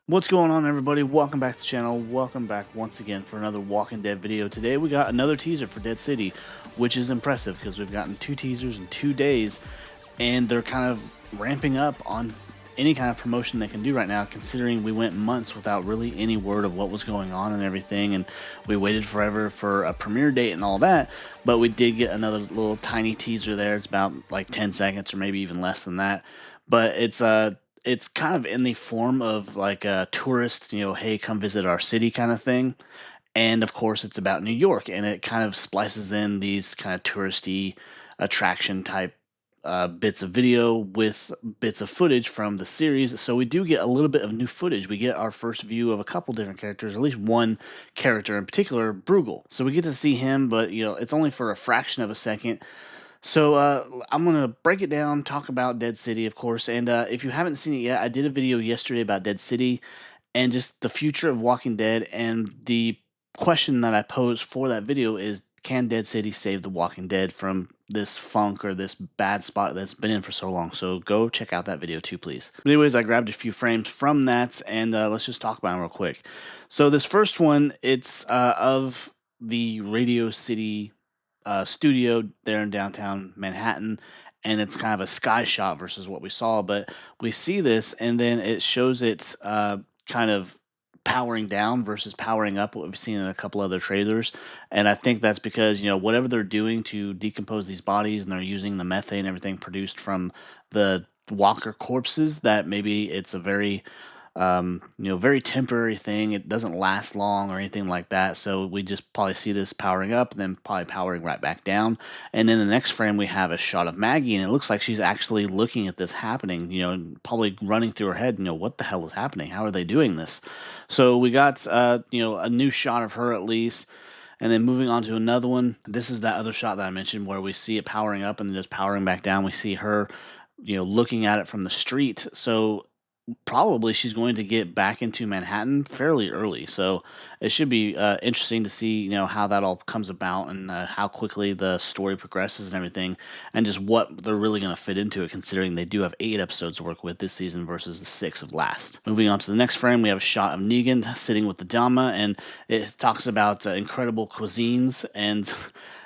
What's going on, everybody? Welcome back to the channel. Welcome back once again for another Walking Dead video. Today we got another teaser for Dead City, which is impressive because we've gotten 2 teasers in 2 days, and they're kind of ramping up on any kind of promotion they can do right now, considering we went months without really any word of what was going on and everything, and we waited forever for a premiere date and all that. But we did get another little tiny teaser there. It's about like 10 seconds or maybe even less than that, but it's kind of in the form of like a tourist, hey, come visit our city kind of thing. And of course, it's about New York, and it kind of splices in these kind of touristy attraction type bits of video with bits of footage from the series. So we do get a little bit of new footage. We get our first view of a couple different characters, at least one character in particular, Bruegel. So we get to see him, but it's only for a fraction of a second. So I'm gonna break it down, talk about Dead City, of course, and if you haven't seen it yet, I did a video yesterday about Dead City and just the future of Walking Dead. And the question that I posed for that video is, can Dead City save The Walking Dead from this funk or this bad spot that's been in for so long? So go check out that video too, please. But anyways, I grabbed a few frames from that, and let's just talk about them real quick. So this first one, it's of the Radio City studio there in downtown Manhattan, and it's kind of a sky shot versus what we saw. But we see this, and then it shows it kind of powering down versus powering up, what we've seen in a couple other trailers. And I think that's because whatever they're doing to decompose these bodies, and they're using the methane and everything produced from the walker corpses, that maybe it's a very very temporary thing. It doesn't last long or anything like that. So we just probably see this powering up and then probably powering right back down. And in the next frame, we have a shot of Maggie, and it looks like she's actually looking at this happening, and probably running through her head, what the hell is happening? How are they doing this? So we got, a new shot of her at least. And then moving on to another one. This is that other shot that I mentioned where we see it powering up and then just powering back down. We see her, looking at it from the street. So probably she's going to get back into Manhattan fairly early. So it should be interesting to see, how that all comes about, and how quickly the story progresses and everything, and just what they're really going to fit into it, considering they do have 8 episodes to work with this season versus the 6 of last. Moving on to the next frame, we have a shot of Negan sitting with the Dama, and it talks about incredible cuisines, and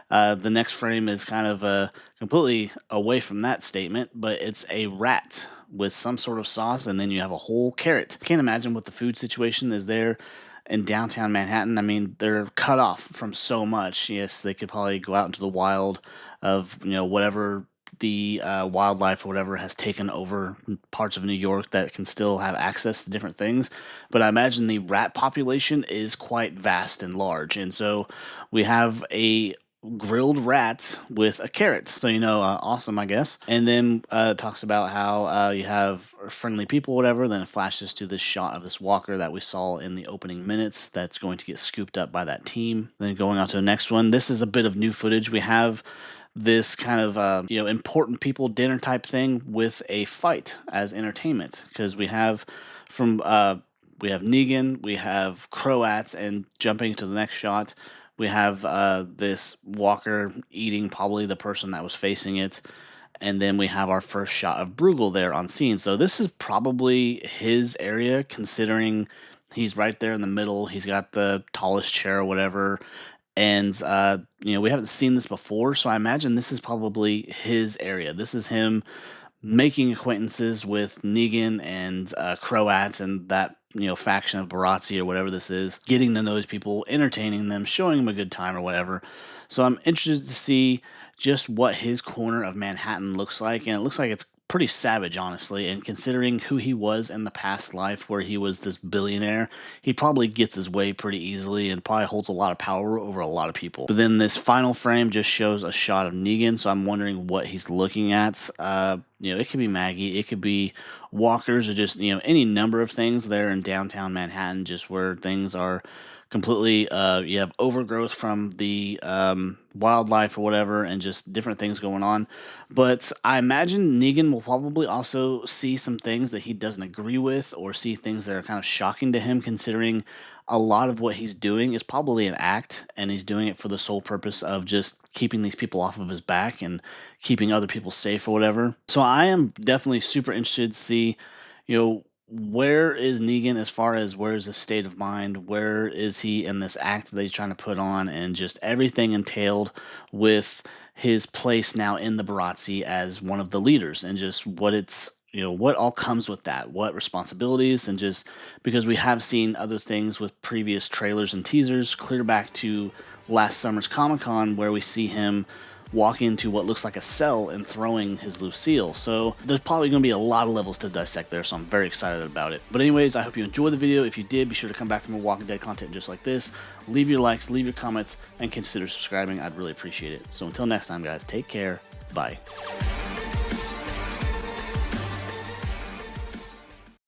the next frame is kind of completely away from that statement, but it's a rat with some sort of sauce, and then you have a whole carrot. I can't imagine what the food situation is there in downtown Manhattan. I mean, they're cut off from so much. Yes, they could probably go out into the wild of, whatever the wildlife or whatever has taken over parts of New York that can still have access to different things. But I imagine the rat population is quite vast and large. And so we have a grilled rat with a carrot. So, awesome, I guess. And then it talks about how you have friendly people, whatever. Then it flashes to this shot of this walker that we saw in the opening minutes that's going to get scooped up by that team. Then going on to the next one. This is a bit of new footage. We have this kind of important people dinner type thing with a fight as entertainment, because we have we have Negan, we have Croats, and jumping to the next shot, we have this walker eating probably the person that was facing it. And then we have our first shot of Bruegel there on scene. So this is probably his area, considering he's right there in the middle. He's got the tallest chair or whatever. And, we haven't seen this before. So I imagine this is probably his area. This is him making acquaintances with Negan and Croats and that faction of Barazzi or whatever this is, getting to know those people, entertaining them, showing them a good time or whatever. So I'm interested to see just what his corner of Manhattan looks like, and it looks like it's pretty savage, honestly. And considering who he was in the past life, where he was this billionaire, he probably gets his way pretty easily and probably holds a lot of power over a lot of people. But then this final frame just shows a shot of Negan, so I'm wondering what he's looking at. It could be Maggie, it could be walkers, or just any number of things there in downtown Manhattan, just where things are completely you have overgrowth from the wildlife or whatever, and just different things going on. But I imagine Negan will probably also see some things that he doesn't agree with, or see things that are kind of shocking to him, considering a lot of what he's doing is probably an act, and he's doing it for the sole purpose of just keeping these people off of his back and keeping other people safe or whatever. So I am definitely super interested to see where is Negan as far as where is his state of mind? Where is he in this act that he's trying to put on, and just everything entailed with his place now in the Barazzi as one of the leaders, and just what it's, what all comes with that, what responsibilities, and just because we have seen other things with previous trailers and teasers, clear back to last summer's Comic-Con where we see him walk into what looks like a cell and throwing his Lucille. So there's probably going to be a lot of levels to dissect there, so I'm very excited about it. But anyways, I hope you enjoyed the video. If you did, be sure to come back for more Walking Dead content just like this. Leave your likes, leave your comments, and consider subscribing. I'd really appreciate it. So until next time, guys, take care. Bye.